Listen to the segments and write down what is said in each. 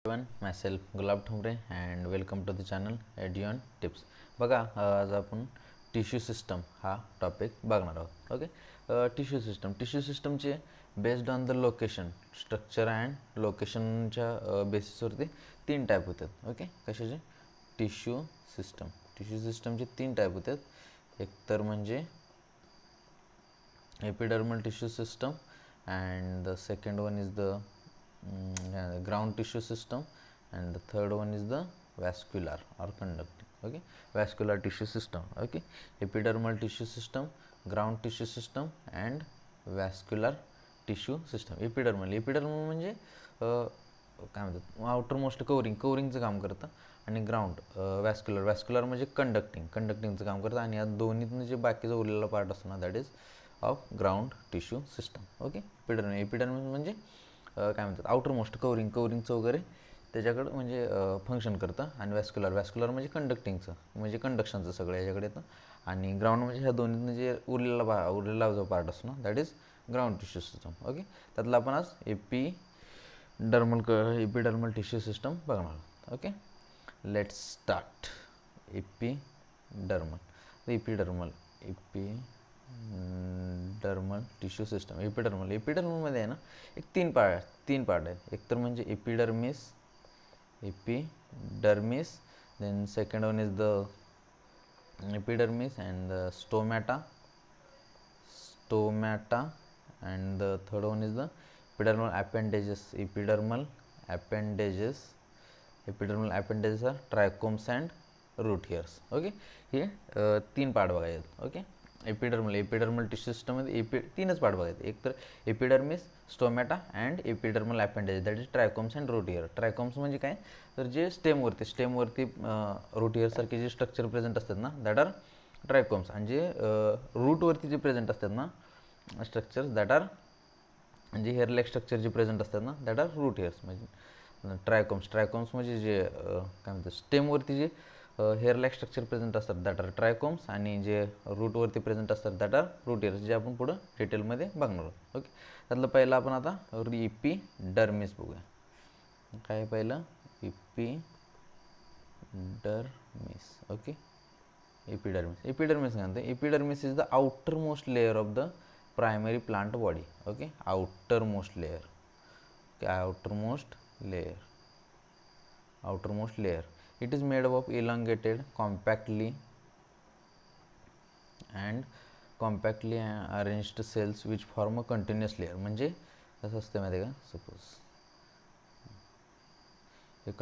everyone, myself Gulab Thumbre and welcome to the channel Edion Tips. बघा आज आपण tissue system हा topic बघणार आहोत. ओके, टिश्यू सिस्टमचे based on the location structure and लोकेशनच्या बेसिसवरती तीन टाईप होतात. ओके, कशाचे? टिश्यू सिस्टमचे तीन टाईप होतात. एक तर म्हणजे epidermal tissue system and the second one is the ground tissue system and the third one is the vascular or conducting. Okay, vascular tissue system. Okay, epidermal tissue system, ground tissue system and vascular tissue system. epidermal म्हणजे काय म्हणतात, outer most कवरिंगचं काम करतं आणि ground वॅस्क्युलर म्हणजे कंडक्टिंगचं काम करतं आणि या दोन्हीतून जे बाकीचा उरलेला पार्ट असतो ना that is of ground tissue system. Okay, epidermis म्हणजे काय म्हणतात, आउटर मोस्ट कवरिंगचं वगैरे त्याच्याकडं म्हणजे फंक्शन करतं आणि वॅस्क्युलर म्हणजे कंडक्शनचं सगळं याच्याकडे येतं आणि ग्राउंड म्हणजे ह्या दोन्हीतून जे उरलेला जो पार्ट असतो ना that is ground tissue system. Okay, त्यातलं आपण आज एपिडर्मल टिश्यू सिस्टम बघणार आहोत. Okay, let's start. Epidermal tissue system. एपिडर्मलमध्ये आहे ना एक तीन पार्ट आहेत. एक तर म्हणजे epidermis, then second one is the epidermis and the stomata and the third one is the epidermal appendages are trichomes and root hairs. Okay, हे तीन पार्ट बघायचे. ओके, एपिडर्मल टिश्यू सिस्टममध्ये तीनच पार्ट बघायचे. एक तर epidermis, stomata and epidermal appendages that is trichomes and root hair. Trichomes म्हणजे काय, तर जे स्टेमवरती रूट हेअरसारखे जे स्ट्रक्चर प्रेझेंट असतात ना दॅट आर ट्रायकोम्स आणि जे रूटवरती जे प्रेझेंट असतात ना स्ट्रक्चर्स दॅट आर म्हणजे हेअर लाईक स्ट्रक्चर जे प्रेझेंट असतात ना दॅट आर रूट हेअर्स. म्हणजे ट्रायकोम्स म्हणजे जे काय म्हणतात स्टेमवरती जे हेअर लाईक स्ट्रक्चर प्रेझेंट असतात दॅट आर ट्रायकोम्स आणि जे रूटवरती प्रेझेंट असतात दॅट आर रूट हेअर्स, जे आपण पुढं डिटेलमध्ये बघणार आहोत. ओके, त्यातलं पहिलं आपण आता एपिडर्मिस बघूया. काय पहिलं? एपिडर्मिस. ओके, एपिडर्मिस काय म्हणते? Epidermis is the outer most layer of the primary plant body. Okay, outer most layer. It is made up of elongated, compactly arranged cells which form a continuous layer. म्हणजे कसं असतं माहिती आहे का, suppose हे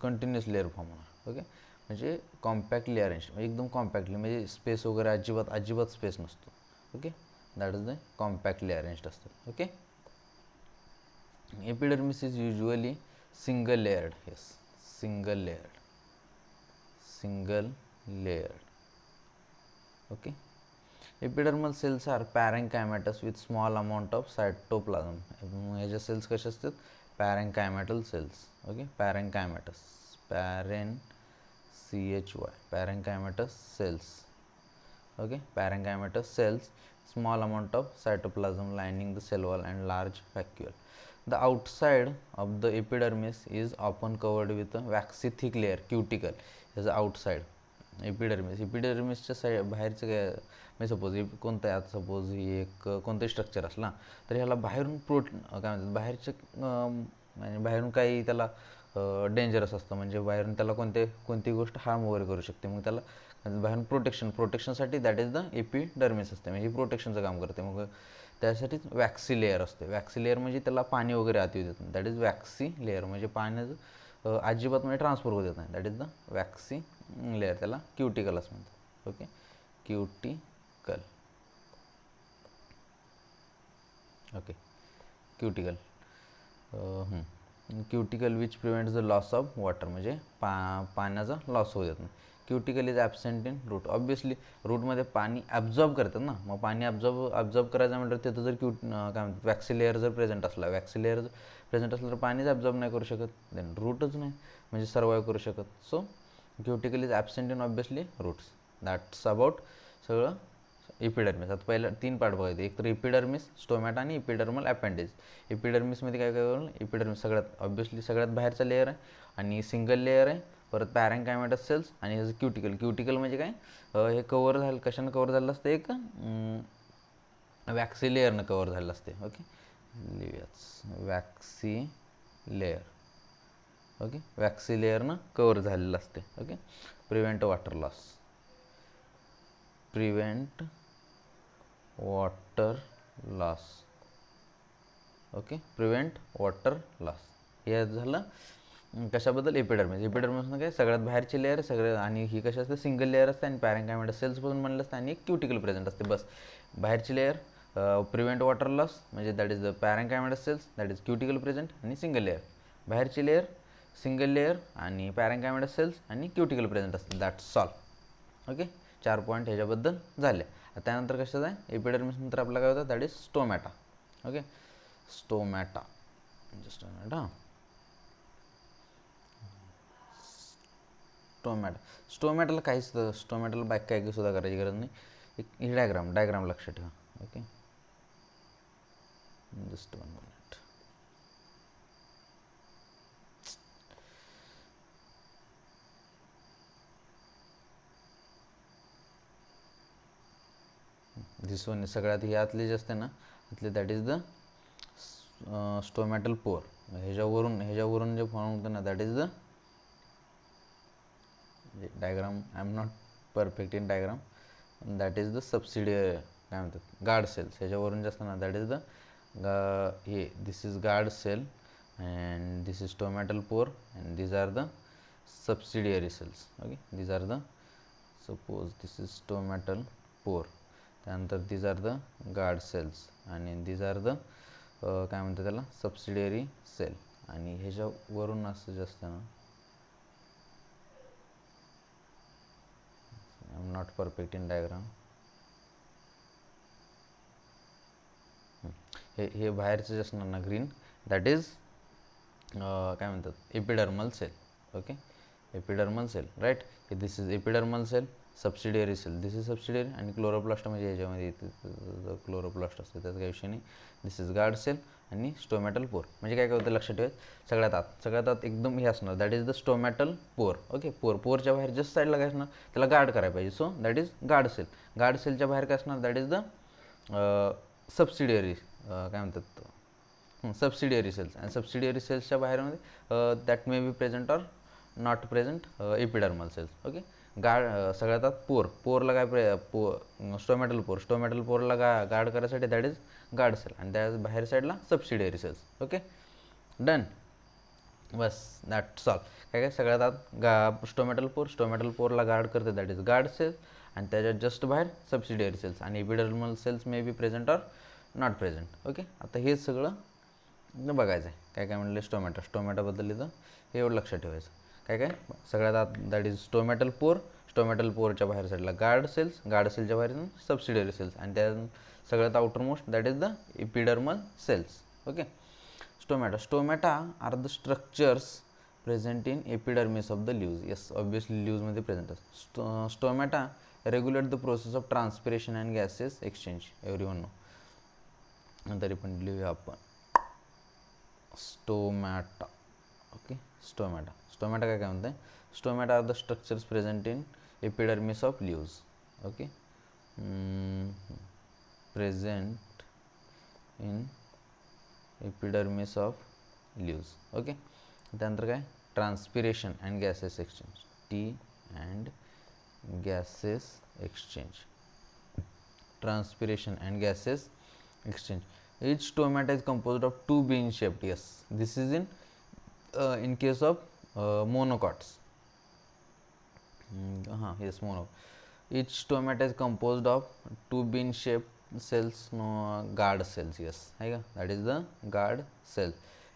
continuous layer form होणार. Okay, म्हणजे कॉम्पॅक्टली arrange, एकदम कॉम्पॅक्टली म्हणजे स्पेस वगैरे अजिबात स्पेस नसतो. Okay, that is the compactly arranged असतात. Okay, epidermis is usually single layered. Okay, epidermal cells are parenchymatous with small amount of cytoplasm. ह्याच्या सेल्स कशा असतात? parenchymatous cells. Okay, parenchymatous cells. Okay, parenchymatous cells, small amount of cytoplasm lining the cell wall and large vacuole. The outside of the epidermis is often covered with a waxy thick layer, cuticle. as outside एपिडर्मिसच्या बाहेरचं काय म्हणजे suppose कोणतं आहे, आता suppose एक कोणतंही structure असला तर ह्याला बाहेरून काय म्हणतात म्हणजे बाहेरून काही त्याला डेंजरस असतं, म्हणजे बाहेरून त्याला कोणती गोष्ट हार्म वगैरे करू शकते. मग त्याला बाहेरून प्रोटेक्शनसाठी दॅट इज द एपिडर्मिस असते, म्हणजे प्रोटेक्शनचं काम करते. मग त्यासाठीच वॅक्सी लेअर असते. वॅक्सी लेअर म्हणजे त्याला पाणी वगैरे आत येऊ देत नाही, दॅट इज वॅक्सी लेअर. म्हणजे पाण्याचं अजिबात म्हणजे ट्रान्सफर होऊ देत नाही, that is the waxy layer. त्याला क्युटिकल असं म्हणतात. Okay, cuticle which prevents the loss of water, म्हणजे पाण्याचा लॉस होऊ देत नाही. Cuticle is absent in root. Obviously रूटमध्ये पाणी ॲब्झॉर्ब करतात ना, मग पाणी ॲब्झॉर्ब करायचं म्हटलं तिथं जर काय म्हणतात वॅक्सी लेअर जर प्रेझेंट असलं तर पाणीच ॲब्झॉर्ब नाही करू शकत, देन रूटच नाही म्हणजे सर्वाईव्ह करू शकत. So cuticle is absent in obviously roots. That's about सगळं एपिडर्मिस. आता पहिला 3 पार्ट बघायचे, एक तर एपिडर्मिस, स्टोमॅटा आणि एपिडर्मल अपेंडेज. एपिडर्मिसमध्ये काय काय करून, एपिडर्मिस सगळ्यात ऑब्विसली सगळ्यात बाहेरचा लेअर आहे आणि सिंगल लेअर आहे. परत पॅरेन्कायमेटस सेल्स आणि ह्याचं क्युटिकल. क्युटिकल म्हणजे काय, हे कवर झालं, कशानं कवर झालं असतं, एक वॅक्सी लेअरनं कवर झालेलं असते. Okay, waxy layer. Okay, waxy लेअरनं कवर झालेलं असते. Okay, prevent water loss, prevent water loss. Okay, prevent water loss हे झालं कशाबद्दल, एपिडर्मिस. एपिडर्मिसनं काय सगळ्यात बाहेरची लेअर सगळं, आणि ही कशी असते, सिंगल लेअर असते आणि पॅरेन्कायमेटस सेल्सपासून बनलं असतं आणि एक क्युटिकल प्रेझेंट असते. बस बाहेरची लेअर प्रिव्हेंट वॉटर लॉस म्हणजे that is the parenchymatous cells, that is cuticle present, आणि सिंगल लेअर बाहेरची लेअर सिंगल लेअर आणि पॅरेन्कायमेटस सेल्स आणि क्युटिकल प्रेझेंट असते. That's all. ओके, 4 पॉईंट ह्याच्याबद्दल झाले. त्यानंतर कशाचं आहे, एपिडर्मिस नंतर आपला काय होतं, that is stomata. Okay, stomata, stomata स्टोमॅटाला काहीच, स्टोमॅटाला बाकी काही सुद्धा करायची गरज नाही. एक ही डायग्राम लक्षात ठेवा. Okay, just 1 minute. This one सगळ्यात यातले जे असते ना, यातले दॅट इज द स्टोमॅटल पोर. ह्याच्यावरून जे फॉर्म होतं ना, that is the diagram. I am not perfect in diagram. That is the subsidiary, काय म्हणतात, गार्ड सेल्स. ह्याच्यावरून जे असतं ना, दॅट इज द हे this is guard cell and this is stomatal pore and these are the subsidiary cells. Okay, these are the, suppose this is stomatal pore, त्यानंतर these are the guard cells आणि these are the काय म्हणतात त्याला, subsidiary sale. आणि ह्याच्यावरून असं जे असतं ना, I am not perfect in diagram. हे बाहेरचं जे असणार ना ग्रीन, दॅट इज काय म्हणतात, epidermal cell. Okay, epidermal cell, right. हे this is epidermal cell, subsidiary cell, this is subsidiary, आणि क्लोरोप्लास्ट म्हणजे ह्याच्यामध्ये येते क्लोरोप्लास्ट असते, त्याचा काही विषय नाही. दिस इज गार्ड सेल आणि स्टोमॅटल पोर. म्हणजे काय होतं लक्षात ठेवायचं, सगळ्यात आत एकदम हे असणार, that is the stomatal pore. Okay, पोरच्या बाहेर जस्ट साईडला काय असणार, त्याला गार्ड करायला पाहिजे. So that is guard cell. Guard सेलच्या बाहेर काय असणार, दॅट इज द सबसिडियरी, काय म्हणतात, सबसिडियरी सेल्स. आणि सबसिडियरी सेल्सच्या बाहेरमध्ये that may be present or not present epidermal cells. Okay, सगळ्यात आत पोरला काय स्टोमॅटल पोरला गार्ड करायसाठी दॅट इज गार्ड सेल, आणि त्या बाहेर साईडला सबसिडियरी सेल्स. Okay, done. बस दॅट्स ऑल. काय सगळ्यात आत स्टोमॅटल पोरला गार्ड करते, दॅट इज गार्ड सेल, आणि त्याच्यात जस्ट बाहेर सबसिडियरी सेल्स, आणि epidermal cells may be present or not present. Okay, आता हे सगळं बघायचं आहे. काय म्हणलं, स्टोमॅटाबद्दल इथं हे एवढं लक्षात ठेवायचं. काय सगळ्यात आत दॅट इज स्टोमॅटल पोरच्या बाहेर साईडला गार्ड सेल्स, गार्ड सेलच्या बाहेर सबसिडियरी सेल्स, आणि त्या सगळ्यात outer most that is the epidermal cells. Okay, stomata are the structures present in epidermis of the leaves. Yes, obviously लीव्जमध्ये प्रेझेंट असतं. Stomata regulate the process of transpiration and gases exchange. Everyone know, तरी पण लिहूया आपण stomata. Okay, stomata काय म्हणते, stomata are the structures present in epidermis of leaves. Okay, present in epidermis of leaves. Okay, त्यानंतर काय, transpiration and gases exchange, T and gases exchange, transpiration and gases exchange. Each stomata is composed of two bean shaped. Yes, this is in case of monocots. Yes, each stomata is composed of two bean shaped cells, guard cells. Yes, that is the guard cell,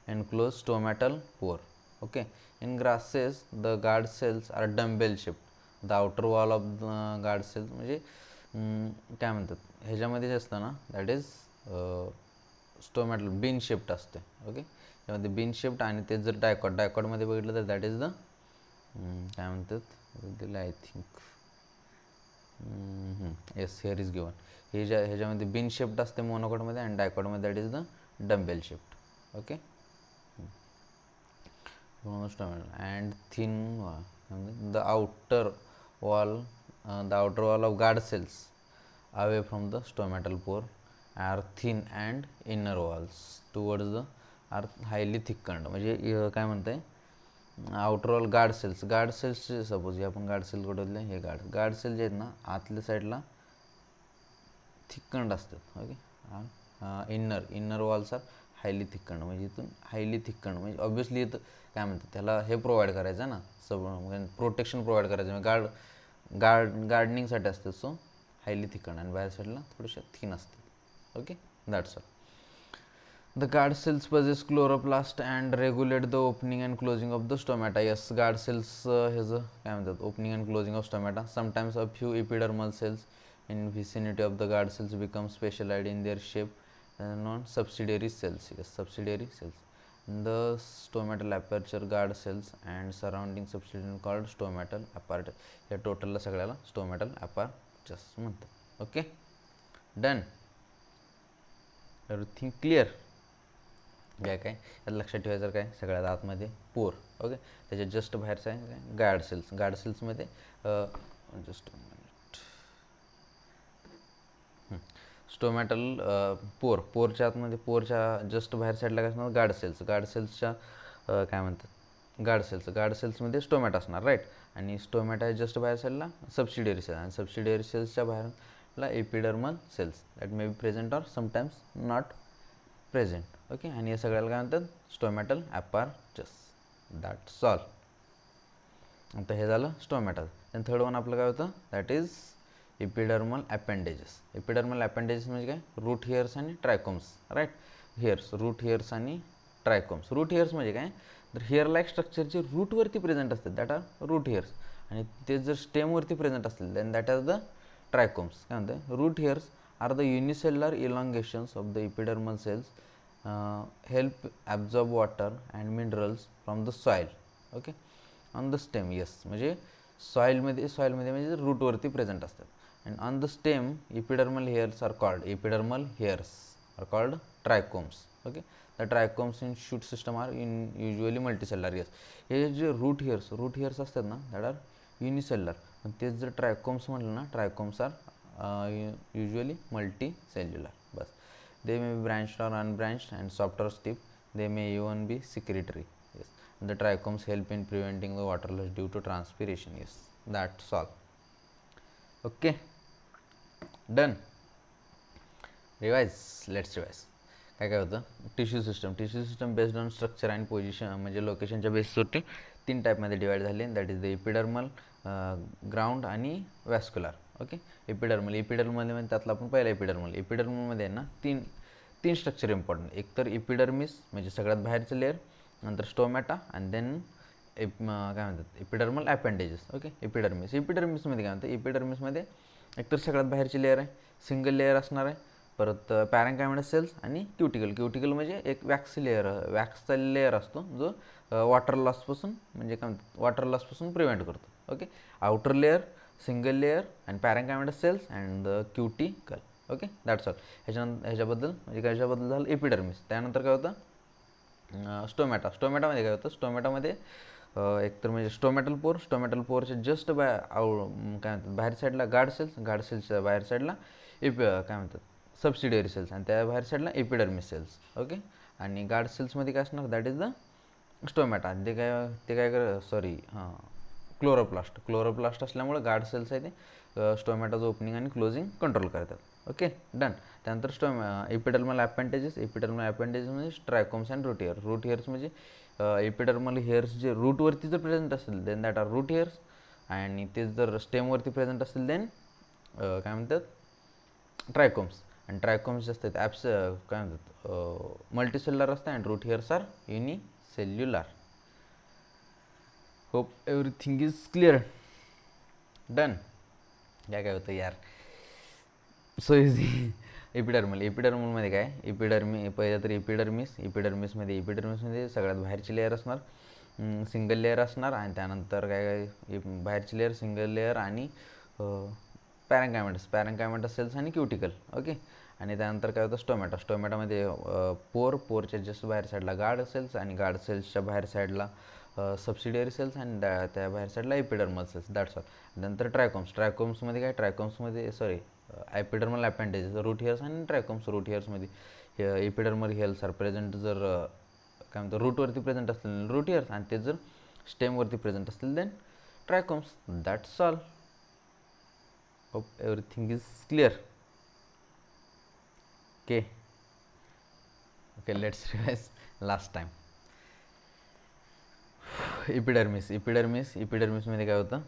enclosed stomatal pore. Okay, in grasses the guard cells are dumbbell shaped. The outer wall of the guard cells म्हणजे काय म्हणतात, ह्याच्यामध्ये जे असतं ना, that is stomatal bean shaped असते. Okay, त्यामध्ये bean shaped, आणि ते जर डायकॉटमध्ये बघितलं तर दॅट इज द काय म्हणतात दिलं, I think yes, here is given. हे ह्याच्यामध्ये बिन शेप्ड असते मोनोकॉटमध्ये आणि डायकॉटमध्ये that is the dumbbell shaped. Okay. and thin the outer wall of guard cells away from the stomatal pore are thin and inner walls towards the are highly thickened. म्हणजे काय म्हणताय, outer wall guard cells suppose हे आपण guard sale कडले हे guard sale जे आहेत ना आतल्या साईडला थिक्कंड असतात. Okay. Inner walls are highly thickened. म्हणजे इथून हायली थिक्कंड म्हणजे ऑब्व्हियसली इथं काय म्हणतात त्याला हे प्रोव्हाइड करायचं ना, म्हणजे प्रोटेक्शन प्रोव्हाइड करायचं, म्हणजे गार्डनिंगसाठी असतं. सो हायली थिक्कंड आणि बाहेर साईडला थोडेसे थिन असतात. Okay, that's all. The guard cells possess chloroplast and regulate the opening and closing of the stomata. Yes, guard cells has a काय म्हणतात opening and closing of stomata. Sometimes a few epidermal cells in vicinity of the guard cells become specialized in their shape known subsidiary cells. Yes, subsidiary cells. The stomatal aperture guard cells and surrounding subsidiary called stomatal apparatus. या टोटलला सगळ्याला stomatal apparatus म्हणतात. Okay, done. Everything clear. काय यात लक्षात ठेवायचं काय, सगळ्यात आतमध्ये पोर. ओके, त्याच्या जस्ट बाहेरचं आहे काय गार्ड सेल्स. गार्ड सेल्समध्ये जस्ट स्टोमॅटल पोरच्या आतमध्ये पोरच्या जस्ट बाहेर साईडला काय असणार गार्ड सेल्सच्या काय म्हणतात गार्ड सेल्समध्ये स्टोमॅटा असणार, राईट. आणि स्टोमॅटा जस्ट बाहेर साईडला सबसिडियरी सेल्स आणि सबसिडियरी सेल्सच्या बाहेरला epidermal cells that may be present or sometimes not present. Okay, आणि या सगळ्याला काय म्हणतात स्टोमॅटल ॲपारचस. That's all. आता हे झालं स्टोमॅटल. आणि थर्ड वन आपलं काय होतं, that is epidermal ॲपेंडेजेस. Epidermal appendages म्हणजे काय, रूट हेअर्स आणि ट्रायकोम्स, राईट. रूट हेअर्स आणि ट्रायकोम्स. रूट हेअर्स म्हणजे काय, तर हेअर लाईक स्ट्रक्चर जे रूटवरती प्रेझेंट असतात दॅट आर रूट हेअर्स, आणि ते जर स्टेमवरती प्रेझेंट असतील then that are the trichomes. काय म्हणते, root hairs are the unicellular elongations of the epidermal cells help absorb water and minerals from the soil. Okay, on the stem. Yes, म्हणजे सॉईलमध्ये म्हणजे रूटवरती प्रेझेंट असतात. And on the stem epidermal hairs are called trichomes. Okay, the trichomes in shoot system are usually multicellular. Yes, हे जे route hairs असतात ना that R unicellular. पण तेच जर ट्रायकोम्स म्हटलं ना, ट्रायकोम्स आर युजली मल्टीसेल्युलर. बस. They may be branched or unbranched and soft or stiff. They may even be secretory. Yes, the trichomes help in preventing the water loss due to transpiration. Yes, that's all. Okay, done. Let's revise. काय होतं, tissue system based on structure आणि position म्हणजे लोकेशनच्या बेसवरती 3 टाईपमध्ये divide झाले. That is the epidermal, ground आणि वॅस्क्युलर. Okay, epidermal म्हणजे त्यातला आपण पहिला एपिडर्मलमध्ये आहे ना तीन स्ट्रक्चर इम्पॉर्टंट. एक तर एपिडर्मिस म्हणजे सगळ्यात बाहेरचं लेअर, नंतर स्टोमॅटा आणि देन काय म्हणतात एपिडर्मल ॲपेंडेजेस. ओके, एपिडर्मिसमध्ये काय म्हणतात, एपिडर्मिसमध्ये एकतर सगळ्यात बाहेरची लेअर आहे, सिंगल लेअर असणार आहे. परत पॅरेन्कायमस सेल्स आणि क्युटिकल म्हणजे एक वॅक्सचा लेअर असतो जो वॉटर लॉसपासून म्हणजे काय म्हणतात वॉटर लॉसपासून प्रिव्हेंट करतो. Okay, outer layer, single layer आणि parenchymous cells and the cuticle. Okay, that's all. ह्याच्याबद्दल झालं एपिडर्मिस. त्यानंतर काय होतं स्टोमॅटामध्ये काय होतं, स्टोमॅटामध्ये एकतर म्हणजे स्टोमॅटल पोरच्या जस्ट काय म्हणतात बाहेर साईडला गार्ड सेल्सच्या बाहेर साईडला काय म्हणतात सबसिडियरी सेल्स आणि त्या बाहेर साईडला एपिडर्मिस सेल्स. ओके, आणि गार्ड सेल्समध्ये काय असणार दॅट इज द स्टोमॅटा. ते काय क्लोरोप्लास्ट असल्यामुळे गार्ड सेल्स आहे ते स्टोमॅटाचं ओपनिंग आणि क्लोजिंग कंट्रोल करतात. Okay, done. त्यानंतर एपिडर्मल ॲपेंडेजेस म्हणजे ट्रायकोम्स अँड रूट हेअर्स म्हणजे एपिडर्मल हेअर्स जे रूटवरती जर प्रेझेंट असेल then that are root hairs, आणि ते जर स्टेमवरती प्रेझेंट असेल देन काय म्हणतात ट्रायकोम्स. आणि ट्रायकोम्स जे असतात काय म्हणतात मल्टीसेल्युलर असतात and root hairs are unicellular. Hope everything is clear. Done. काय होतं यार, सो इझी. एपिडर्मलमध्ये काय पहिलं तर एपिडर्मिसमध्ये सगळ्यात बाहेरची लेअर असणार, सिंगल लेअर असणार. आणि त्यानंतर काय बाहेरची लेअर, सिंगल लेअर आणि पॅरेंकायमेटस सेल्स आणि क्युटिकल. ओके. आणि त्यानंतर काय होतं स्टोमॅटामध्ये पोरच्या जस्ट बाहेर साईडला गार्ड सेल्स आणि गार्ड सेल्सच्या बाहेर साईडला सबसिडियरी सेल्स आणि त्या बाहेर साईडला एपिडर्मल सेल्स. That's all. नंतर ट्रायकोम्समध्ये काय एपिडर्मल अपेंडेजेस रूट हेअर्स आणि ट्रायकोम्स रूट हेअर्समध्ये एपिडर्मल हेअर्स आर प्रेझेंट जर काय म्हणतो रूटवरती प्रेझेंट असतील रूट हेअर्स आणि ते जर स्टेमवरती प्रेझेंट असतील then trichomes. That's all. Hope everything is clear. Okay let's revise last time. इपिडर्मिसमध्ये काय होतं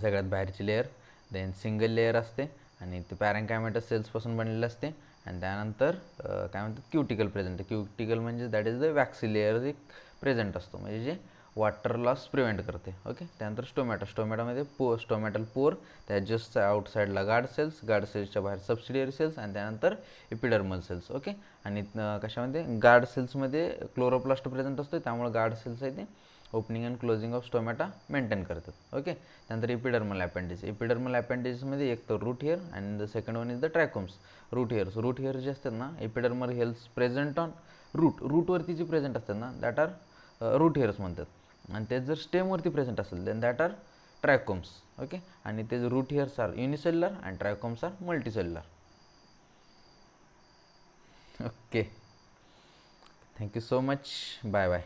सगळ्यात बाहेरची लेअर, देन सिंगल लेअर असते आणि ते पॅरेंकायमेटस सेल्सपासून बनलेलं असते आणि त्यानंतर काय म्हणतात क्युटिकल प्रेझेंट. क्युटिकल म्हणजे that is the waxy layer एक प्रेझेंट असतो म्हणजे जे वॉटर लॉस प्रिव्हेंट करते. ओके. त्यानंतर स्टोमॅटामध्ये स्टोमॅटल पोर, त्या जस्ट आउटसाईडला गार्ड सेल्सच्या बाहेर सबसिडियरी सेल्स आणि त्यानंतर एपिडर्मल सेल्स. ओके. आणि कशामध्ये गार्ड सेल्समध्ये क्लोरोप्लास्ट प्रेझेंट असतो त्यामुळे गार्ड सेल्स आहे ते opening and closing of stomata maintain करतात. ओके. त्यानंतर एपिडर्मल अपेंडेजेसमध्ये एक तर रूट हेअर आणि the second one is the trichomes. Root hair जे असतात ना एपिडर्मल हेअर्स प्रेझेंट ऑन रूटवरती जे प्रेझेंट असतात ना दॅट आर रूट हेअर्स म्हणतात. आणि ते जर स्टेमवरती प्रेझेंट असेल then that are trichomes. Okay. आणि ते root hairs are unicellular and trichomes are multicellular. Okay. Thank you so much. Bye bye.